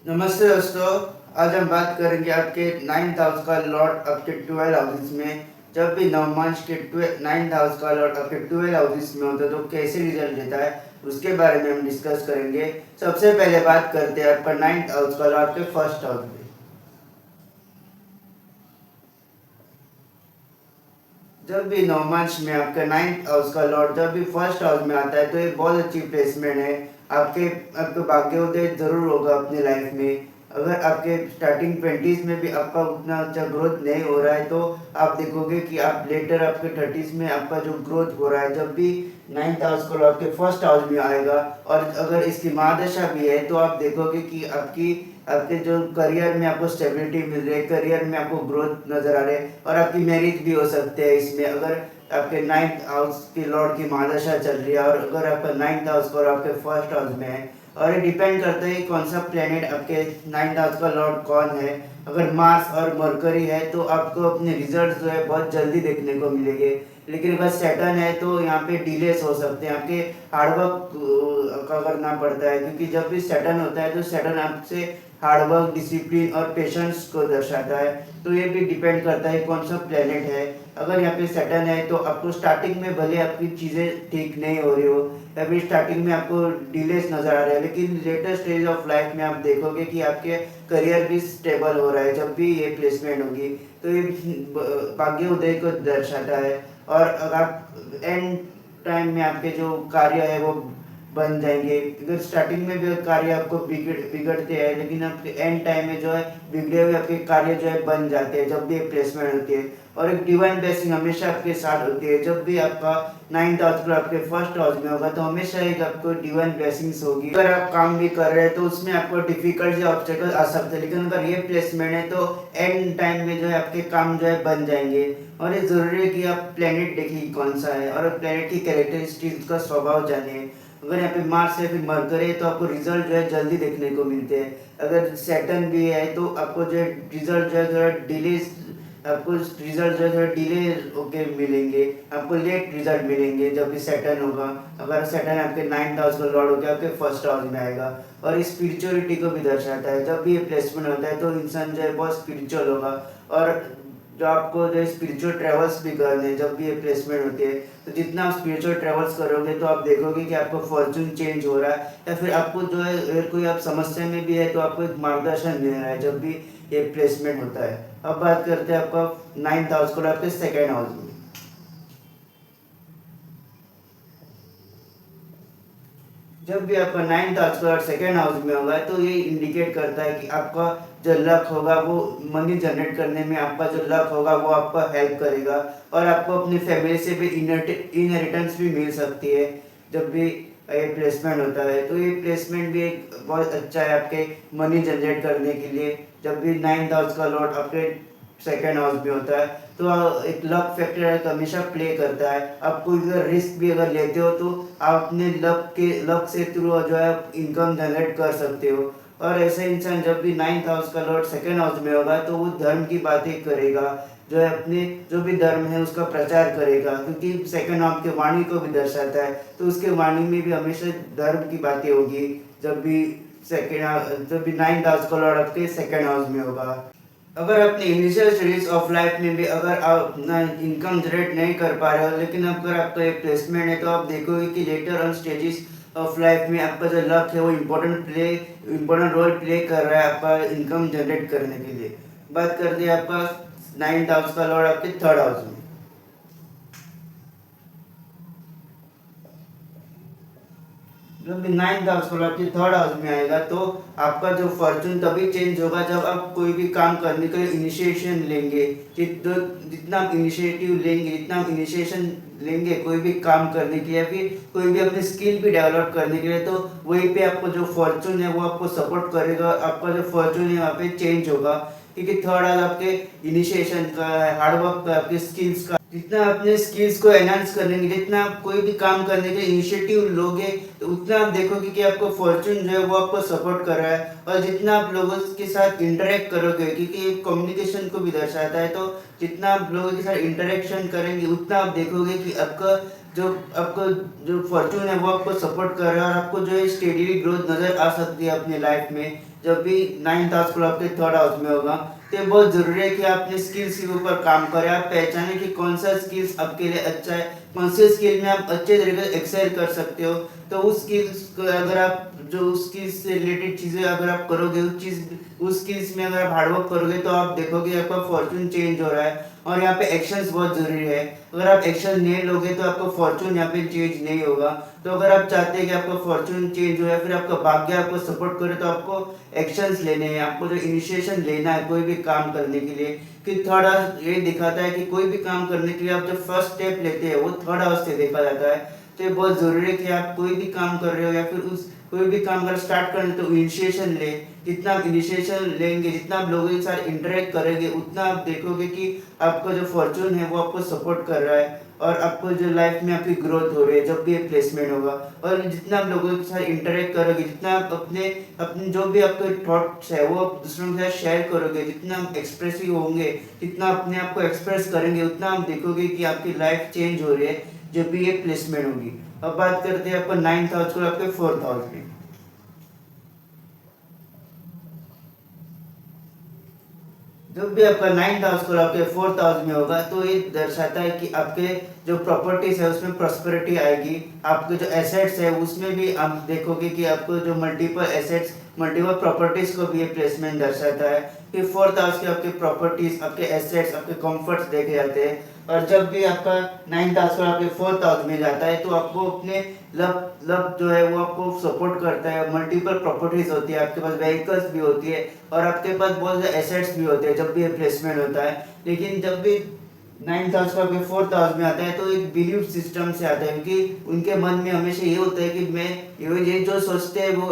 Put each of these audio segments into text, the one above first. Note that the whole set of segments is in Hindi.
नमस्ते दोस्तों। आज हम बात करेंगे आपके 9th हाउस का लॉर्ड आपके 12 हाउसेस में। जब भी नवमांश के 9th हाउस का लॉर्ड आपके 12 हाउसेस में होता है तो कैसे रिजल्ट देता है उसके बारे में हम डिस्कस करेंगे। सबसे पहले बात करते हैं आपका 9th हाउस का लॉर्ड के फर्स्ट हाउस में। जब भी नवमांश में आपका 9th हाउस का लॉर्ड जब भी फर्स्ट हाउस में आता है तो ये बहुत अच्छी प्लेसमेंट है। आपके आपके भाग्योदय जरूर होगा अपने लाइफ में। अगर आपके स्टार्टिंग 20s में भी आपका उतना अच्छा ग्रोथ नहीं हो रहा है तो आप देखोगे कि आप लेटर आपके 30s में आपका जो ग्रोथ हो रहा है जब भी 9th हाउस का लॉर्ड के फर्स्ट हाउस में आएगा। और अगर इसकी महादशा भी है तो आप देखोगे कि आपकी आपके जो करियर में आपको स्टेबिलिटी मिल रही है, करियर में आपको ग्रोथ नजर आ रही है और आपकी मैरिज भी हो सकते हैं इसमें। अगर आपके 9th हाउस के लॉर्ड की महादशा चल रही है और अगर आपका 9th हाउस और आपके फर्स्ट हाउस में है। और ये डिपेंड करता है कि कौन सा प्लेनेट आपके 9th हाउस का लॉर्ड कौन है। अगर मार्स और मरकरी है तो आपको अपने रिजल्ट जो है बहुत जल्दी देखने को मिलेंगे। लेकिन अगर सैटर्न है तो यहाँ पे डिलेस हो सकते हैं, आपके हार्डवर्क का करना पड़ता है क्योंकि जब भी सैटर्न होता है तो सैटर्न आपसे हार्डवर्क, डिसिप्लिन और पेशेंस को दर्शाता है। तो ये भी डिपेंड करता है कौन सा प्लेनेट है। अगर यहाँ पे सैटर्न है तो आपको स्टार्टिंग में भले आपकी चीज़ें ठीक नहीं हो रही हो या फिर स्टार्टिंग में आपको डिलेस नज़र आ रहा है, लेकिन लेटर स्टेज ऑफ लाइफ में आप देखोगे कि आपके करियर भी स्टेबल हो रहा है जब भी ये प्लेसमेंट होगी। तो ये भाग्य उदय को दर्शाता है। और अगर आप एंड टाइम में आपके जो कार्य है वो बन जाएंगे। अगर स्टार्टिंग में भी कार्य आपको बिगड़ते हैं लेकिन आपके एंड टाइम में जो है बिगड़े हुए आपके कार्य जो है बन जाते हैं जब भी प्लेसमेंट होती है। और एक डिवाइन ब्लेसिंग हमेशा आपके साथ होती है। जब भी आपका 9th हाउस पर आपके फर्स्ट हाउस में होगा तो हमेशा एक आपको डिवाइन ब्लेसिंग्स होगी। अगर आप काम भी कर रहे हैं तो उसमें आपको डिफिकल्ट या ऑब्स्टेकल आ सकते हैं, लेकिन अगर ये प्लेसमेंट है तो एंड टाइम में जो है आपके काम जो है बन जाएंगे। और ये ज़रूरी है कि आप प्लेनेट देखिए कौन सा है और प्लेनेट की कैरेक्टरिस्टिक्स का स्वभाव जानिए। अगर यहाँ पे मार्स है फिर मरकरी है तो आपको रिजल्ट जो है जल्दी देखने को मिलते हैं। अगर सैटर्न भी है तो आपको जो है रिजल्ट जो है थोड़ा डिले, आपको रिजल्ट जो है थोड़ा डिले होके मिलेंगे, आपको लेट रिजल्ट मिलेंगे जब भी सैटर्न होगा। अगर सैटर्न आपके 9th हाउस का लॉर्ड होकर आपके फर्स्ट हाउस में आएगा। और स्पिरिचुअलिटी को भी दर्शाता है। जब भी ये प्लेसमेंट होता है तो इंसान जो है बहुत स्पिरिचुअल होगा। और जो आपको जो स्पिरिचुअल ट्रेवल्स भी करने हैं जब भी ये प्लेसमेंट होती है तो जितना आप स्पिरिचुअल ट्रेवल्स करोगे तो आप देखोगे कि आपको फॉर्चून चेंज हो रहा है या फिर आपको जो है अगर कोई आप समस्या में भी है तो आपको एक मार्गदर्शन मिल रहा है जब भी ये प्लेसमेंट होता है। अब बात करते हैं आपका 9th हाउस को आपके सेकेंड हाउस में। जब भी आपका 9th हाउस और सेकेंड हाउस में होगा तो ये इंडिकेट करता है कि आपका जो लक होगा वो मनी जनरेट करने में, आपका जो लक होगा वो आपका हेल्प करेगा। और आपको अपनी फैमिली से भी इनहेरिटेंस भी मिल सकती है जब भी ये प्लेसमेंट होता है। तो ये प्लेसमेंट भी एक बहुत अच्छा है आपके मनी जनरेट करने के लिए। जब भी 9th हाउस का लॉर्ड आपके सेकेंड हाउस में होता है तो एक लक फैक्टर हमेशा प्ले करता है। आप कोई अगर रिस्क भी अगर लेते हो तो आप अपने लक से थ्रू जो है इनकम जनरेट कर सकते हो। और ऐसे इंसान जब भी 9th हाउस का लॉर्ड सेकेंड हाउस में होगा तो वो धर्म की बातें करेगा, जो है अपने जो भी धर्म है उसका प्रचार करेगा क्योंकि सेकेंड हाउस के वाणी को भी दर्शाता है। तो उसके वाणी में भी हमेशा धर्म की बातें होगी जब भी जब भी 9th हाउस का लॉर्ड आपके सेकेंड हाउस में होगा। अगर अपनी इनिशियल स्टेज ऑफ लाइफ में भी अगर आप अपना इनकम जनरेट नहीं कर पा रहे हो लेकिन अगर आपका एक प्लेसमेंट है तो आप देखोगे कि later on stages of life में आपका जो लक है वो इम्पोर्टेंट रोल प्ले कर रहा है आपका इनकम जनरेट करने के लिए। बात करते हैं आपका 9th हाउस का लॉर्ड आपके थर्ड हाउस में। जब 9th हाउस को आपके थर्ड हाउस में आएगा तो आपका जो फॉर्चून तभी चेंज होगा जब आप कोई भी काम करने के लिए इनिशिएशन लेंगे। जितना आप इनिशिएटिव लेंगे, जितना आप इनिशिएशन लेंगे कोई भी काम करने के लिए या फिर कोई भी अपनी स्किल भी डेवलप करने के लिए तो वहीं पे आपको जो फॉर्चून है वो आपको सपोर्ट करेगा। आपका जो फॉर्चून है वहाँ पे चेंज होगा क्योंकि थर्ड हाउस आपके इनिशिएशन का है, हार्डवर्क का, आपके स्किल्स का। जितना अपने स्किल्स को एनहांस करने के लिए, जितना आप कोई भी काम करने के लिए इनिशिएटिव लोगे तो उतना आप देखोगे कि आपको फॉर्चून जो है वो आपको सपोर्ट कर रहा है। और जितना आप लोगों के साथ इंटरेक्ट करोगे क्योंकि कम्युनिकेशन को भी दर्शाता है, तो जितना आप लोगों के साथ इंटरेक्शन करेंगे उतना आप देखोगे कि आपको जो फॉर्चून है वो आपको सपोर्ट कर रहा है और आपको जो है स्टेडली ग्रोथ नज़र आ सकती है अपनी लाइफ में। जब भी नाइन्थ हाउस को आपके थर्ड हाउस में होगा, तो ये बहुत ज़रूरी है कि आप अपने स्किल्स के ऊपर काम करें। आप पहचानें कि कौन सा स्किल्स आपके लिए अच्छा है, कौन से स्किल में आप अच्छे तरीके से एक्सेल कर सकते हो। तो उस स्किल्स को अगर आप जो उस स्किल्स से रिलेटेड चीज़ें अगर आप करोगे, उस स्किल्स में अगर आप हार्डवर्क करोगे, तो आप देखोगे आपका फॉर्चून चेंज हो रहा है। और यहाँ पे एक्शंस बहुत ज़रूरी है। अगर आप एक्शन नहीं लोगे तो आपका फॉर्चून यहाँ पे चेंज नहीं होगा। तो अगर आप चाहते हैं कि आपका फॉर्चून चेंज हो या फिर आपका भाग्य आपको सपोर्ट करे, तो आपको एक्शंस लेने हैं, आपको जो इनिशिएशन लेना है कोई भी काम करने के लिए। कि थर्ड हाउस ये दिखाता है कि कोई भी काम करने के लिए आप जो फर्स्ट स्टेप लेते हैं वो थर्ड हाउस से देखा जाता है। तो ये बहुत ज़रूरी है कि आप कोई भी काम कर रहे हो या फिर उस कोई भी काम अगर स्टार्ट करना तो इनिशिएशन ले। जितना आप इनिशिएशन लेंगे, जितना आप लोगों के साथ इंटरेक्ट करेंगे, उतना आप देखोगे कि आपका जो फॉर्चून है वो आपको सपोर्ट कर रहा है और आपको जो लाइफ में आपकी ग्रोथ हो रही है जब भी ये प्लेसमेंट होगा। और जितना आप लोगों के साथ इंटरेक्ट करोगे, जितना आप अपने अपने जो भी आपके थॉट्स है वो आप दूसरों के साथ शेयर करोगे, जितना आप एक्सप्रेसिव होंगे, जितना अपने आप को एक्सप्रेस करेंगे, उतना आप देखोगे कि आपकी लाइफ चेंज हो रही है जब भी ये प्लेसमेंट होगी। अब बात करते हैं आपका नाइन्थ हाउस को आपके फोर्थ हाउस में। जब भी आपका नाइन्थ हाउस को आपके फोर्थ हाउस में होगा, तो ये दर्शाता है कि आपके जो प्रॉपर्टीज है उसमें प्रॉस्पेरिटी आएगी। आपके जो एसेट्स है उसमें भी आप देखोगे कि आपको जो मल्टीपल एसेट्स, मल्टीपल प्रॉपर्टीज को भी ये प्लेसमेंट दर्शाता है कि फोर्थ हाउस के आपके प्रॉपर्टीज, आपके एसेट्स, आपके कंफर्ट्स देखे जाते हैं। और जब भी आपका नाइन्थ हाउस को आपके फोर्थ हाउस में जाता है, तो आपको अपने लक लक जो है वो आपको सपोर्ट करता है। मल्टीपल प्रॉपर्टीज होती है, आपके पास व्हीकल्स भी होती है और आपके पास बहुत ज़्यादा एसेट्स भी होते हैं जब भी ये प्लेसमेंट होता है। लेकिन जब भी नाइन्थ हाउस का फोर्थ हाउस में आता है, तो एक बिलीव सिस्टम से आता है, क्योंकि उनके मन में हमेशा ये होता है कि मैं ये जो सोचते हैं वो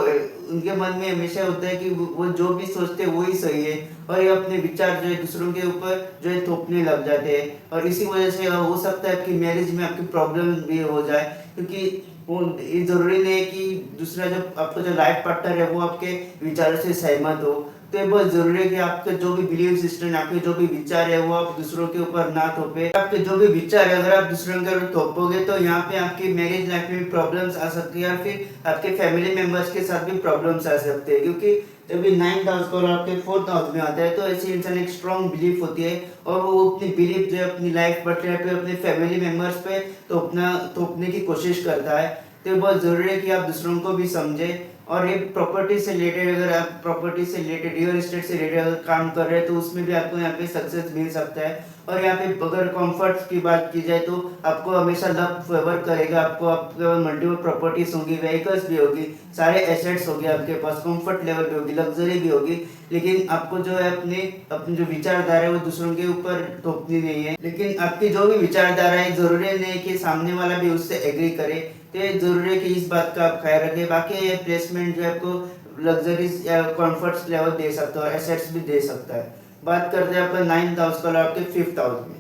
उनके मन में हमेशा होता है कि वो जो भी सोचते हैं वही सही है। और ये अपने विचार जो है दूसरों के ऊपर जो है थोपने लग जाते हैं। और इसी वजह से हो सकता है कि मैरिज में आपकी प्रॉब्लम भी हो जाए, क्योंकि वो ये ज़रूरी नहीं है कि दूसरा जो आपका जो लाइफ पार्टनर है वो आपके विचारों से सहमत हो। तो ये बहुत ज़रूरी है कि आपके जो भी बिलीव सिस्टम, आपके जो भी विचार है वो आप दूसरों के ऊपर ना थोपे। आपके जो भी विचार है अगर आप दूसरों के ऊपर थोपोगे, तो यहाँ पे आपकी मैरिज लाइफ में भी प्रॉब्लम्स आ सकती है और फिर आपके फैमिली मेम्बर्स के साथ भी प्रॉब्लम्स आ सकते हैं। क्योंकि जब भी नाइन्थ हाउस को आपके फोर्थ हाउस में आता है, तो ऐसे इंसान एक स्ट्रॉन्ग बिलीफ होती है और वो अपनी बिलीफ जो है अपनी लाइफ पार्टनर पे, अपने फैमिली मेम्बर्स पे थोपने की कोशिश करता है। तो बहुत ज़रूरी है कि आप दूसरों को भी समझें। और ये प्रॉपर्टी से रिलेटेड, अगर आप प्रॉपर्टी से रिलेटेड, रियल एस्टेट से रिलेटेड अगर काम कर रहे हैं, तो उसमें भी आपको यहाँ पे सक्सेस मिल सकता है। और यहाँ पे अगर कंफर्ट्स की बात की जाए, तो आपको हमेशा लक फेवर करेगा। आपके पास मल्टीपल प्रॉपर्टीज होंगी, व्हीकल्स भी होगी, सारे एसेट्स होंगे आपके पास, कंफर्ट लेवल भी होगी, लग्जरी भी होगी। लेकिन आपको जो है अपने अपनी जो विचारधारा है वो दूसरों के ऊपर थोपनी नहीं है। लेकिन आपकी जो भी विचारधारा है, जरूरी नहीं है कि सामने वाला भी उससे एग्री करे। तो ये जरूरी है कि इस बात का आप ख्याल रखें। बाकी ये प्लेसमेंट जो है आपको लग्जरीज या कंफर्ट्स लेवल दे सकता है और एसेट्स भी दे सकता है। बात करते हैं आपका नाइन्थ हाउस का, आपके फिफ्थ हाउस में।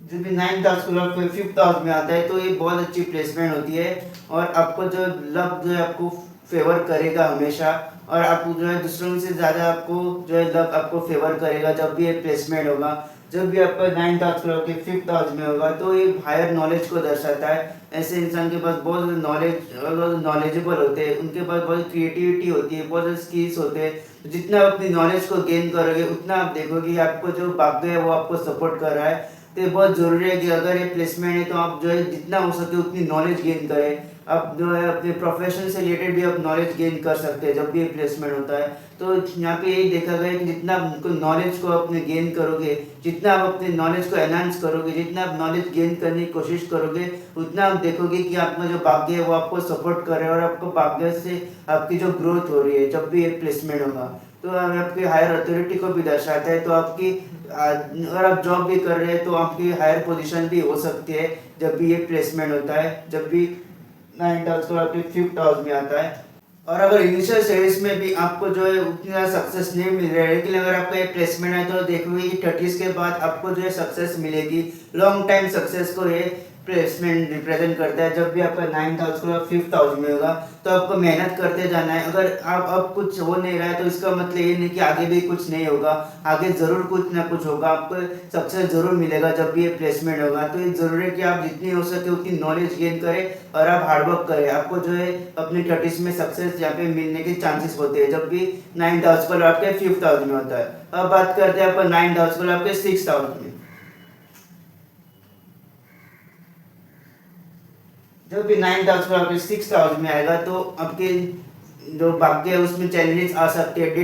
जब भी नाइन्थ हाउस को फिफ्थ हाउस में आता है, तो ये बहुत अच्छी प्लेसमेंट होती है और आपको जो लक जो है आपको फेवर करेगा हमेशा। और आपको जो है दूसरों से ज़्यादा आपको जो है लक आपको फेवर करेगा जब भी ये प्लेसमेंट होगा। जब भी आपका नाइन्थ हाउस के फिफ्थ हाउस में होगा, तो ये हायर नॉलेज को दर्शाता है। ऐसे इंसान के पास बहुत नॉलेजेबल होते हैं, उनके पास बहुत क्रिएटिविटी होती है, बहुत स्किल्स होते हैं। जितना आप अपनी नॉलेज को गेन करोगे, उतना आप देखोगे आपको जो भाग्य है वो आपको सपोर्ट कर रहा है। तो ये बहुत ज़रूरी है कि अगर ये प्लेसमेंट है, तो आप जो है जितना हो सके उतनी नॉलेज गेन करें। आप जो है अपने प्रोफेशन से रिलेटेड भी आप नॉलेज गेन कर सकते हैं जब भी ये प्लेसमेंट होता है। तो यहाँ पे यही देखा गया है कि जितना आप नॉलेज को अपने गेन करोगे, जितना आप अपने नॉलेज को एनहांस करोगे, जितना आप नॉलेज गेन करने की कोशिश करोगे, उतना आप देखोगे कि आपका जो भाग्य है वो आपको सपोर्ट कर रहा है और आपको भाग्य से आपकी जो ग्रोथ हो रही है जब भी ये प्लेसमेंट होगा। तो आपकी हायर अथॉरिटी को भी दर्शाता है। तो आपकी अगर आप जॉब भी कर रहे हैं, तो आपकी हायर पोजीशन भी हो सकती है जब भी ये प्लेसमेंट होता है, जब भी नाइन्थ हाउस को आपके फिफ्थ हाउस में आता है। और अगर इनिशियल स्टेज में भी आपको जो है उतनी ज़्यादा सक्सेस नहीं मिल रहा है, लेकिन अगर आपका ये प्लेसमेंट है, तो देखोगे कि 30s के बाद आपको जो है सक्सेस मिलेगी। लॉन्ग टाइम सक्सेस को ये प्लेसमेंट रिप्रेजेंट करता है। जब भी आपका 9th हाउस खुला 5th हाउस में होगा तो आपको मेहनत करते जाना है। अगर आप अब कुछ हो नहीं रहा है तो इसका मतलब ये नहीं कि आगे भी कुछ नहीं होगा, आगे ज़रूर कुछ ना कुछ होगा, आपको सक्सेस ज़रूर मिलेगा जब भी ये प्लेसमेंट होगा। तो ये ज़रूरी है कि आप जितनी हो सके उतनी नॉलेज गेन करें और आप हार्डवर्क करें। आपको जो है अपनी 30s में सक्सेस यहाँ पे मिलने के चांसेस होते हैं जब भी 9th हाउस खुला आपके 5th हाउस में होता है। अब बात करते हैं अपन 9th हाउस खुला आपके 6th हाउस में। जब भी 9th हाउस में आपके 6th हाउस में आएगा तो आपके जो भाग्य है उसमें चैलेंजेस आ सकते हैं। डे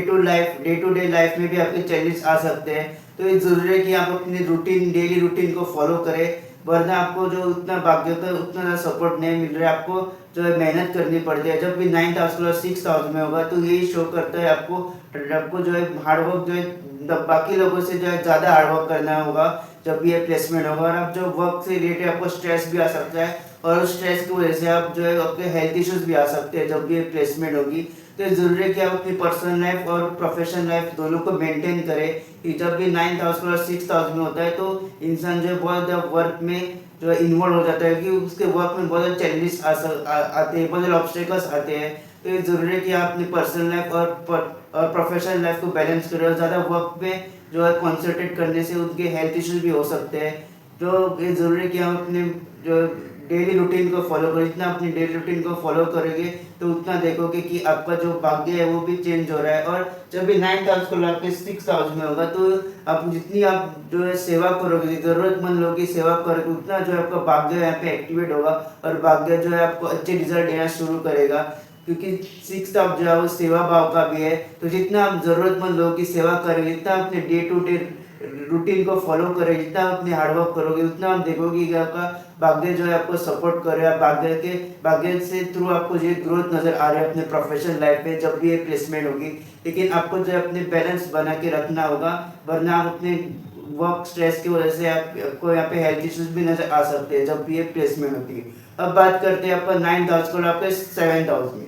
टू डे लाइफ में भी आपके चैलेंजेस आ सकते हैं। तो ये ज़रूरी है कि आप अपनी रूटीन डेली रूटीन को फॉलो करें, वरना आपको जो उतना भाग्य होता है उतना ज़्यादा सपोर्ट नहीं मिल रहा है। आपको जो है मेहनत करनी पड़ती है। जब भी 9th हाउस में 6th हाउस में होगा तो यही शो करता है आपको आपको जो है हार्डवर्क जो है बाकी लोगों से जो है ज़्यादा हार्डवर्क करना होगा जब भी ये प्लेसमेंट होगा। और आप जो वर्क से रिलेटेड आपको स्ट्रेस भी आ सकता है और उस स्ट्रेस की वजह से आप जो है आपके हेल्थ इश्यूज भी आ सकते हैं जब भी ये प्लेसमेंट होगी। तो ये ज़रूरी है कि आप अपनी पर्सनल लाइफ और प्रोफेशनल लाइफ दोनों को मेंटेन करें कि जब भी 9th हाउस और 6th हाउस में होता है तो इंसान जो है बहुत ज़्यादा वर्क में जो है इन्वॉल्व हो जाता है कि उसके वर्क में बहुत ज़्यादा चैलेंजेस आते हैं, बहुत ज़्यादा ऑब्स्टेकल्स आते हैं। तो ये ज़रूरी है कि आप अपनी पर्सनल लाइफ और प्रोफेशनल लाइफ को बैलेंस करें। और ज़्यादा वर्क पे जो है कॉन्सेंट्रेट करने से उनके हेल्थ इश्यूज भी हो सकते हैं। तो ये ज़रूरी है कि हम अपने जो डेली रूटीन को फॉलो करें। जितना अपनी डेली रूटीन को फॉलो करेंगे तो उतना देखोगे कि आपका जो भाग्य है वो भी चेंज हो रहा है। और जब भी 9th हाउस को आपके 6th हाउस में होगा तो आप जितनी आप जो है सेवा करोगे, ज़रूरतमंद लोगों की सेवा करोगे, उतना जो है आपका भाग्य यहाँ पे एक्टिवेट होगा और भाग्य जो है आपको अच्छे रिजल्ट देना शुरू करेगा। क्योंकि 6th हाउस जो है वो सेवा भाव का भी है। तो जितना आप ज़रूरतमंद लोगों की सेवा करेंगे, जितना अपने डे टू डे रूटीन को फॉलो करें, जितना आप अपने हार्डवर्क करोगे उतना आप देखोगे कि आपका भाग्य जो है आपको सपोर्ट कर रहा है। भाग्य से थ्रू आपको ये ग्रोथ नज़र आ रहा है अपने प्रोफेशनल लाइफ में जब भी ये प्लेसमेंट होगी। लेकिन आपको जो है अपने बैलेंस बना के रखना होगा, वरना आप अपने वर्क स्ट्रेस की वजह से आपको यहाँ पे हेल्थ इश्यूज भी नज़र आ सकते हैं जब भी ये प्लेसमेंट होती है। अब बात करते हैं अपन 9th हाउस को आपके 7th हाउस में।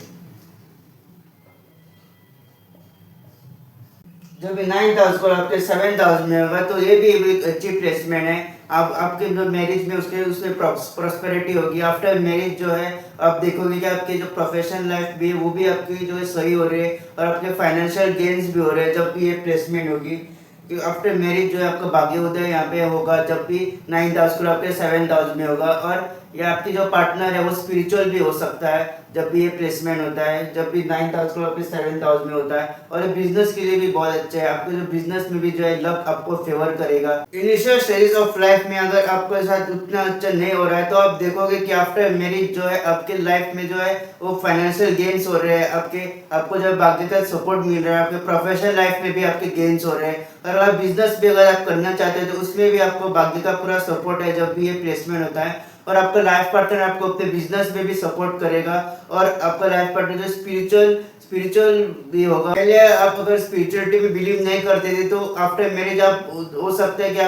जब भी 9th हाउस को आपके 7th हाउस में होगा तो ये भी एक अच्छी प्लेसमेंट है। आप आपके जो मैरिज में उसके उसमें प्रॉस्पेरिटी होगी। आफ्टर मैरिज जो है आप देखोगे कि आपके जो प्रोफेशनल लाइफ भी है वो भी आपकी जो है सही हो रही है और आपके फाइनेंशियल गेन्स भी हो रहे हैं जब भी ये प्लेसमेंट होगी। आफ्टर मैरिज जो है आपका भाग्योदय यहाँ पे होगा जब भी 9th हाउस को आपके 7th हाउस में होगा। और ये आपकी जो पार्टनर है वो स्पिरिचुअल भी हो सकता है जब भी ये प्लेसमेंट होता है, जब भी 9th हाउस को आपके 7th हाउस में होता है। और ये बिजनेस के लिए भी बहुत अच्छा है। आपके जो बिजनेस में भी जो है लक आपको फेवर करेगा। इनिशियल स्टेज ऑफ लाइफ में अगर आपके साथ उतना अच्छा नहीं हो रहा है तो आप देखोगे कि आफ्टर मैरिज जो है आपके लाइफ में जो है वो फाइनेंशियल गेन्स हो रहे हैं। आपको जो भाग्य का सपोर्ट मिल रहा है। आपके प्रोफेशनल लाइफ में भी आपके गेन्स हो रहे हैं। और अगर बिजनेस भी अगर आप करना चाहते हैं तो उसमें भी आपको भाग्य का पूरा सपोर्ट है जब भी ये प्लेसमेंट होता है। और आपका लाइफ पार्टनर आपको अपने बिजनेस में भी सपोर्ट करेगा। और आपका लाइफ पार्टनर जो स्पिरिचुअल भी होगा। पहले आप अगर स्पिरिचुअलिटी में बिलीव नहीं करते थे तो आफ्टर मैरिज आप हो सकता है कि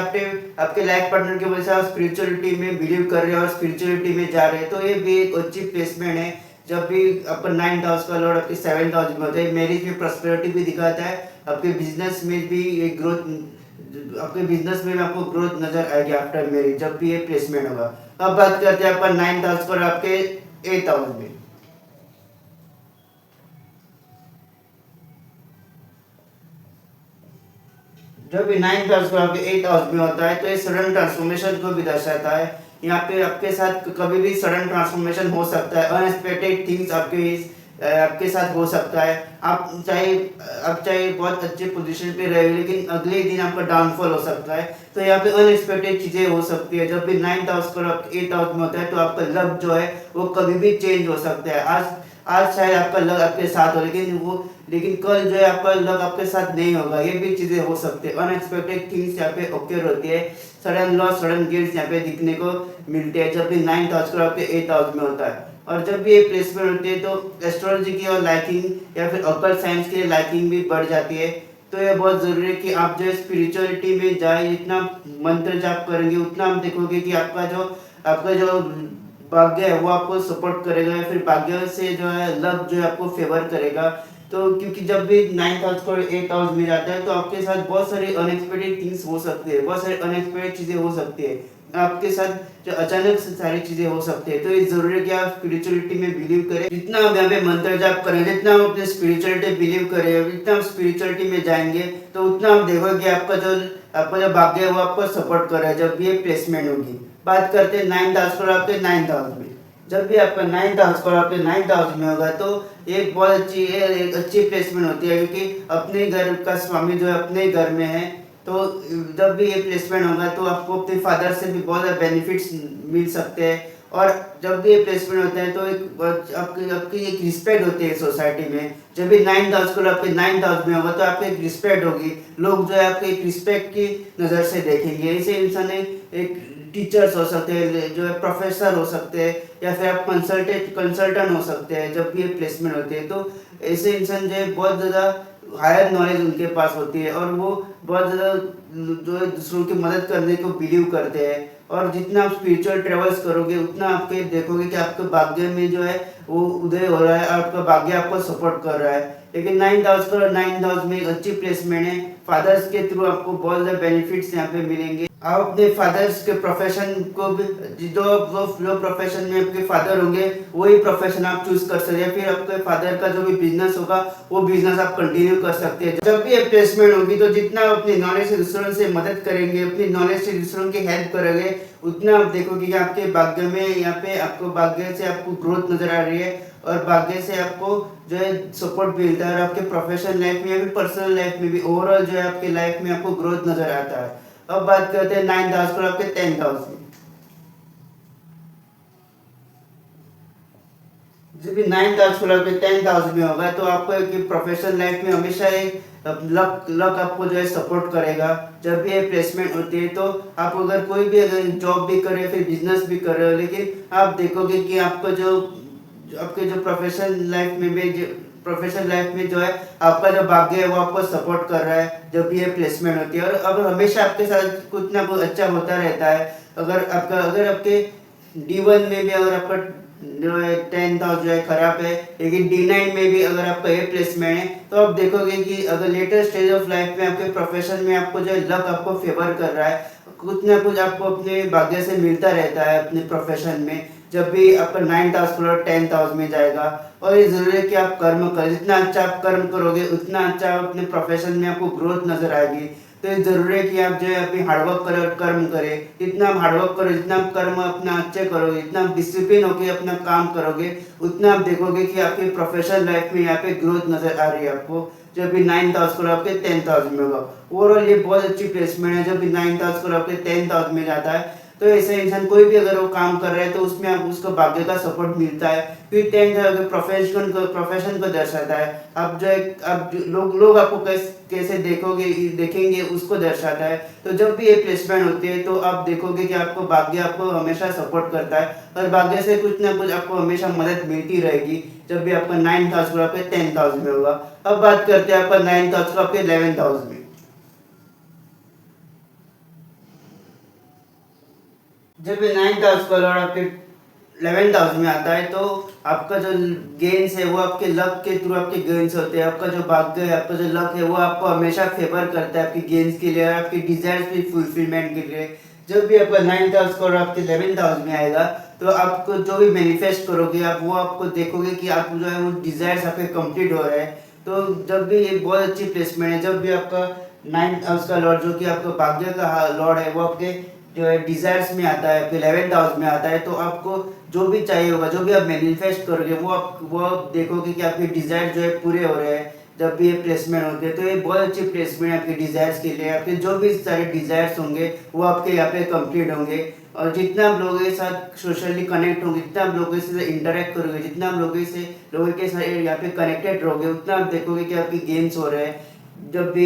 आपके लाइफ पार्टनर की वजह से आप स्पिरिचुअलिटी में बिलीव कर रहे हैं और स्पिरिचुअलिटी में जा रहे हैं। तो ये भी एक अच्छी प्लेसमेंट है। जब भी आपका 9th हाउस का लॉर्ड आपके 7th हाउस में होता है, मैरिज में प्रॉस्पेरिटी भी दिखाता है। आपके बिजनेस में भी एक ग्रोथ, आपके बिजनेस में भी आपको ग्रोथ नजर आएगी आफ्टर मैरिज जब भी ये प्लेसमेंट होगा। अब बात करते हैं अपन 9th हाउस और आपके 8th हाउस में। जब भी 9th हाउस और आपके 8th हाउस में होता है तो ये सडन ट्रांसफॉर्मेशन को भी दर्शाता है। यहाँ पे आपके साथ कभी भी सडन ट्रांसफॉर्मेशन हो सकता है। अनएक्सपेक्टेड थिंग्स आपके साथ हो सकता है। आप चाहे बहुत अच्छे पोजीशन पे रहे लेकिन अगले दिन आपका डाउनफॉल हो सकता है। तो यहाँ पे अनएक्सपेक्टेड चीज़ें हो सकती है। जब भी 9th हाउस और 8th हाउस में होता है तो आपका लक जो है वो कभी भी चेंज हो सकता है। आज शायद आपका लक आपके साथ हो लेकिन कल जो है आपका लक आपके साथ नहीं होगा। ये भी चीज़ें हो सकती है। अनएक्सपेक्टेड थिंग्स यहाँ पे ओकर होती है। सडन लॉस सडन गेन्स यहाँ पे दिखने को मिलते हैं जब भी 9th हाउस और आपके 8th हाउस में होता है। और जब भी ये प्लेसमेंट होती है तो एस्ट्रोलॉजी की और लाइकिंग या फिर ऑकल्ट साइंस की लाइकिंग भी बढ़ जाती है। तो ये बहुत ज़रूरी है कि आप जो है स्पिरिचुअलिटी में जाए, जितना मंत्र जाप करेंगे उतना आप देखोगे कि आपका जो भाग्य है वो आपको सपोर्ट करेगा या फिर भाग्य से जो है लक जो है आपको फेवर करेगा। तो क्योंकि जब भी 9th हाउस को 8th हाउस में जाता है तो आपके साथ बहुत सारी अनएक्सपेक्टेड थिंग्स हो सकती है, बहुत सारी अनएक्सपेक्टेड चीज़ें हो सकती है। आपके साथ जो अचानक से सारी चीज़ें हो सकती है। तो ये ज़रूरी है कि आप स्पिरिचुअलिटी में बिलीव करें। जितना आप यहाँ पे मंत्र जाप करें, जितना आप अपने स्पिरिचुअलिटी बिलीव करें, जितना आप स्पिरिचुअलिटी में जाएँगे, तो उतना आप देखोगे कि आपका जो भाग्य है वो आपको सपोर्ट कर रहा है जब भी ये प्लेसमेंट होगी। बात करते हैं 9th हाउस और आपके 9th हाउस में। जब भी आपका 9th हाउस और आपके 9th हाउस में होगा तो एक बहुत अच्छी एक अच्छी प्लेसमेंट होती है, क्योंकि अपने घर का स्वामी जो है अपने घर में है। तो जब भी ये प्लेसमेंट होगा तो आपको अपने फादर से भी बहुत ज़्यादा बेनिफिट्स मिल सकते हैं। और जब भी ये प्लेसमेंट होता है तो एक आपकी आपकी एक रिस्पेक्ट होती है सोसाइटी में। जब भी 9th हाउस को आपके 9th हाउस में होगा तो आपको एक रिस्पेक्ट होगी। लोग जो है आपको एक रिस्पेक्ट की नज़र से देखेंगे। ऐसे इंसान एक टीचर्स हो सकते हैं, जो है प्रोफेसर हो सकते हैं, या फिर आप कंसल्टेंट हो सकते हैं। जब भी ये प्लेसमेंट होती है तो ऐसे इंसान जो है बहुत ज़्यादा हायर नॉलेज उनके पास होती है, और वो बहुत ज़्यादा जो है दूसरों की मदद करने को बिलीव करते हैं। और जितना आप स्पिरिचुअल ट्रेवल्स करोगे उतना आपके देखोगे कि आपके भाग्य में जो है वो उदय हो रहा है, आपका भाग्य आपको सपोर्ट कर रहा है। लेकिन 9th हाउस में एक अच्छी प्लेसमेंट है। फादर्स के थ्रू आपको बहुत ज़्यादा बेनिफिट्स यहाँ पे मिलेंगे। आप अपने फादर्स के प्रोफेशन को भी, जो प्रोफेशन में आपके फादर होंगे वही प्रोफेशन आप चूज कर सकते हैं। फिर आपके फादर का जो भी बिजनेस होगा वो बिजनेस आप कंटिन्यू कर सकते हैं। जब भी ये प्लेसमेंट होगी तो जितना आप अपनी नॉलेज से दूसरों से मदद करेंगे, अपनी नॉलेज से दूसरों की हेल्प करोगे, उतना आप देखोगे कि आपके भाग्य में यहाँ पे आपको भाग्य से आपको ग्रोथ नजर आ रही है, और भाग्य से आपको जो है सपोर्ट मिलता है। और आपके प्रोफेशनल लाइफ में या फिर पर्सनल लाइफ में भी ओवरऑल जो है आपके लाइफ में आपको ग्रोथ नजर आता है। अब बात करते हैं 9th हाउस और आपके 10th हाउस में। जब भी 9th हाउस और आपके 10th हाउस में होगा तो आपको एक प्रोफेशनल लाइफ में हमेशा एक लक लक आपको जो है सपोर्ट करेगा। जब भी ये प्लेसमेंट होती है तो आप अगर कोई भी अगर जॉब भी कर रहे हो फिर बिजनेस भी कर रहे हो, लेकिन आप देखोगे कि आपके जो प्रोफेशनल लाइफ में जो है आपका जो भाग्य है वो आपको सपोर्ट कर रहा है जब भी ये प्लेसमेंट होती है। और अब हमेशा आपके साथ कुछ ना कुछ अच्छा होता रहता है। अगर आपके D1 में भी अगर आपका जो है 10th हाउस जो है खराब है, लेकिन D9 में भी अगर आपका ये प्लेसमेंट है तो आप देखोगे कि अगर लेटर स्टेज ऑफ लाइफ में आपके प्रोफेशन में आपको जो है लक आपको फेवर कर रहा है। कुछ ना कुछ आपको अपने भाग्य से मिलता रहता है अपने प्रोफेशन में जब भी आपका 9th हाउस और 10th हाउस में जाएगा। और ये जरूरी है कि आप कर्म करें, जितना अच्छा आप कर्म करोगे उतना अच्छा अपने प्रोफेशन में आपको ग्रोथ नजर आएगी। तो ये जरूरी है कि आप जो है अपनी हार्डवर्क करें और कर्म करें। जितना आप हार्डवर्क करो, जितना आप कर्म अपना अच्छे करोगे, जितना आप डिसिप्लिन होकर अपना काम करोगे, उतना आप देखोगे कि आपकी प्रोफेशनल लाइफ में यहाँ पे ग्रोथ नजर आ रही है आपको। जब भी 9th हाउस को आपके 10th हाउस में होगा, ओवरऑल ये बहुत अच्छी प्लेसमेंट है। जब भी 9th हाउस को आपके 10th हाउस में जाता है तो ऐसे इंसान कोई भी अगर वो काम कर रहा है तो उसमें आप उसको भाग्य का सपोर्ट मिलता है। फिर 10th अगर प्रोफेशन को दर्शाता है। आप जो है आप लोग आपको कैसे देखेंगे उसको दर्शाता है। तो जब भी ये प्लेसमेंट होती है तो आप देखोगे कि आपको भाग्य आपको हमेशा सपोर्ट करता है, और भाग्य से कुछ ना कुछ आपको हमेशा मदद मिलती रहेगी जब भी आपका 9th हाउस आपके 10th हाउस में होगा। अब बात करते हैं आपका 9th हाउस आपके 11th हाउस में। जब भी 9th हाउस का लॉर्ड आपके 11th हाउस में आता है तो आपका जो गेन्स है वो आपके लक के थ्रू आपके गेन्स होते हैं। आपका जो भाग्य है, आपका जो लक है वो आपको हमेशा फेवर करता है आपकी गेन्स के लिए, आपकी डिजायर्स की फुलफिलमेंट के लिए। जब भी आपका 9th हाउस का आपके 11th हाउस में आएगा तो आपको जो भी मैनिफेस्ट करोगे आप वो आपको देखोगे कि आप जो है वो डिजायर्स आपके कंप्लीट हो रहे हैं। तो जब भी ये बहुत अच्छी प्लेसमेंट है। जब भी आपका 9th हाउस का लॉर्ड जो कि आपका भाग्य का लॉर्ड है वो आपके जो है डिजायर्स में आता है, फिर 11th हाउस में आता है, तो आपको जो भी चाहिए होगा, जो भी आप मैनिफेस्ट करोगे वो आप देखोगे कि आपके डिजायर जो है पूरे हो रहे हैं जब भी ये प्लेसमेंट होते हैं। तो ये बहुत अच्छी प्लेसमेंट है आपके डिजायर्स के लिए। आपके जो भी सारे डिजायर्स होंगे वो आपके यहाँ पे कंप्लीट होंगे। और जितना आप लोगों के साथ सोशली कनेक्ट होंगे, जितना आप लोगों से इंटरेक्ट करोगे, जितना आप लोगों के साथ यहाँ पे कनेक्टेड रहोगे, उतना आप देखोगे कि आपकी गेम्स हो रहे हैं। जब भी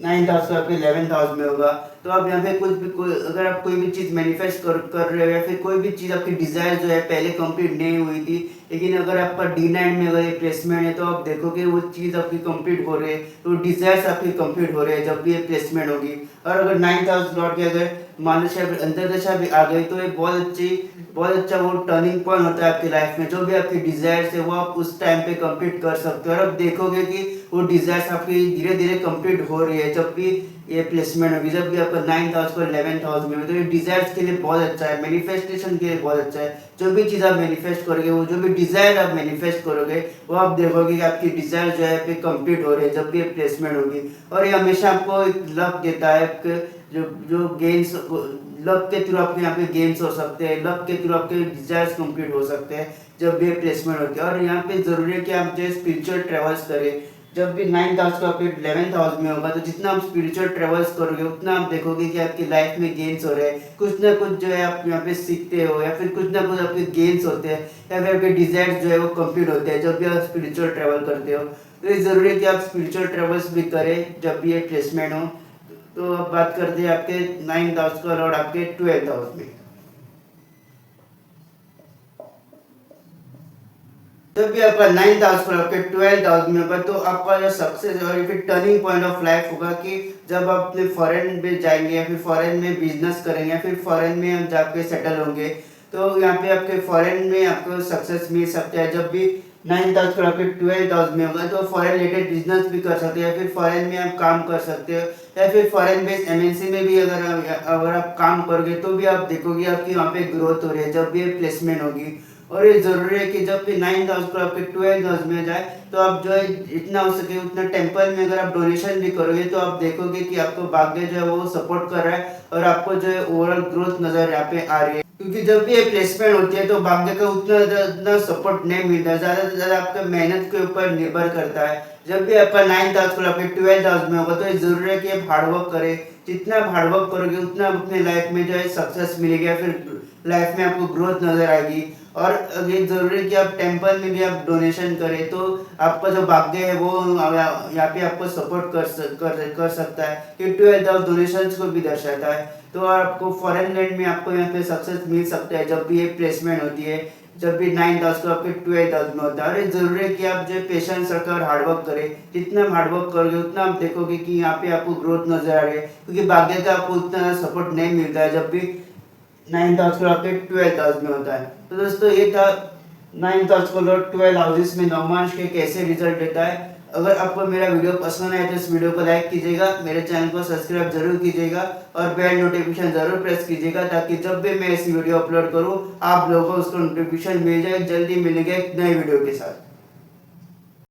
9th हाउस का आपके 11th हाउस में होगा तो आप यहाँ पे अगर आप कोई भी चीज़ मैनिफेस्ट कर रहे हो, या फिर कोई भी चीज़ आपकी डिज़ायर जो है पहले कंप्लीट नहीं हुई थी, लेकिन अगर आपका D9 में अगर ये प्लेसमेंट है तो आप देखोगे वो चीज़ आपकी कंप्लीट हो रही है, तो डिज़ायर्स आपकी कंप्लीट हो रहे हैं जब भी ये प्लेसमेंट होगी। और अगर 9th हाउस लौट के अगर मानदशा अंतरदशा भी आ गई तो ये बहुत अच्छा वो टर्निंग पॉइंट होता है आपकी लाइफ में। जो भी आपकी डिज़ायर्स है वो आप उस टाइम पे कंप्लीट कर सकते हो, और आप देखोगे कि वो डिज़ायर्स आपकी धीरे धीरे कंप्लीट हो रही है। जब भी ये प्लेसमेंट होगी, जब भी आपका 9th हाउस को 11th हाउस में हो, तो ये डिजायर्स के लिए बहुत अच्छा है, मैनिफेस्टेशन के लिए बहुत अच्छा है। जो भी चीज़ आप मैनिफेस्ट करोगे, वो जो भी डिजायर आप मैनिफेस्ट करोगे, वो आप देखोगे कि आपकी डिजायर जो है पे कंप्लीट हो रही है जब भी ये प्लेसमेंट होगी। और ये हमेशा आपको एक लक देता है, जो जो गेम्स, लक के थ्रू आपके यहाँ पे गेम्स हो सकते हैं, लक के थ्रू आपके डिजायर्स कंप्लीट हो सकते हैं जब भी प्लेसमेंट होती है। और यहाँ पे जरूरी है कि आप जो स्पिरिचुअल ट्रेवल्स करें। जब भी 9th हाउस का आपके 11th हाउस में होगा, तो जितना आप स्पिरिचुअल ट्रेवल्स करोगे, उतना आप देखोगे कि आपकी लाइफ में गेन्स हो रहे हैं, कुछ ना कुछ जो है आप यहाँ पे सीखते हो, या फिर कुछ ना कुछ आपके गेन्स होते हैं, या फिर आपके डिजायर्स जो है वो कंप्लीट होते हैं जब भी आप स्पिरिचुअल ट्रेवल करते हो। तो ये जरूरी है कि आप स्पिरिचुअल ट्रेवल्स भी करें जब भी ये प्लेसमेंट हो। तो अब बात करते हैं आपके 9th हाउस का और आपके 12th हाउस में। जब भी आपका 9th हाउस पर आपके 12th हाउस में होगा, तो आपका जो सक्सेस और फिर टर्निंग पॉइंट ऑफ लाइफ होगा कि जब आप अपने फॉरेन में जाएंगे, या फिर फॉरेन में बिजनेस करेंगे, या फिर फॉरेन में हम जाके सेटल होंगे, तो यहाँ पे आपके फॉरेन में आपको सक्सेस मिल सकता है। जब भी 9th हाउस पर आपके 12th हाउस में होगा, तो फॉरेन रिलेटेड बिजनेस भी कर सकते हैं, या फिर फॉरेन में आप काम कर सकते हो, या फिर फॉरेन बेस्ड एमएनसी में भी अगर आप काम करोगे, तो भी आप देखोगे आपकी वहाँ पे ग्रोथ हो रही है जब भी प्लेसमेंट होगी। और ये जरूरी है कि जब भी 9th हाउस पर आपके 12th हाउस में जाए, तो आप जो है जितना हो सके उतना टेम्पल में अगर आप डोनेशन भी करोगे, तो आप देखोगे कि आपको भाग्य जो है वो सपोर्ट कर रहा है, और आपको जो है ओवरऑल ग्रोथ नजर यहाँ पे आ रही है। क्योंकि जब भी ये प्लेसमेंट होती है, तो भाग्य का उतना सपोर्ट नहीं मिलता, ज़्यादा से ज़्यादा आपका मेहनत के ऊपर निर्भर करता है। जब भी आपका 9th हाउस पर आपके 12th हाउस में होगा, तो ये जरूरी है कि आप हार्डवर्क करें। जितना आप हार्डवर्क करोगे, उतना आप अपने लाइफ में जो है सक्सेस मिलेगी, या फिर लाइफ में आपको ग्रोथ नजर आएगी। और ये जरूरी है कि आप टेम्पल में भी आप डोनेशन करें, तो आपका जो भाग्य है वो यहाँ पे आपको सपोर्ट कर सकता है, कि 12th हाउस डोनेशन को भी दर्शाता है। तो आपको फॉरेन लैंड में आपको यहाँ पे सक्सेस मिल सकता है जब भी ये प्लेसमेंट होती है, जब भी 9th हाउस को आपके 12th हाउस में होता है। और ये जरूरी है कि आप जो पेशेंस रखें और हार्डवर्क करें। जितना आप हार्डवर्क करोगे, उतना आप देखोगे कि यहाँ पे आपको ग्रोथ नजर आ रही है, क्योंकि भाग्य का आपको उतना सपोर्ट नहीं मिलता है जब भी 9th हाउस को आपके 12th हाउस में होता है। तो दोस्तों, ये था 9th हाउस को 12 हाउसेस में नवमांश के कैसे रिजल्ट देता है। अगर आपको मेरा वीडियो पसंद आए, तो इस वीडियो को लाइक कीजिएगा, मेरे चैनल को सब्सक्राइब जरूर कीजिएगा, और बेल नोटिफिकेशन जरूर प्रेस कीजिएगा, ताकि जब भी मैं ऐसी वीडियो अपलोड करूँ, आप लोगों को उसको नोटिफिकेशन मिल जाए। जल्दी मिलेंगे एक नए वीडियो के साथ।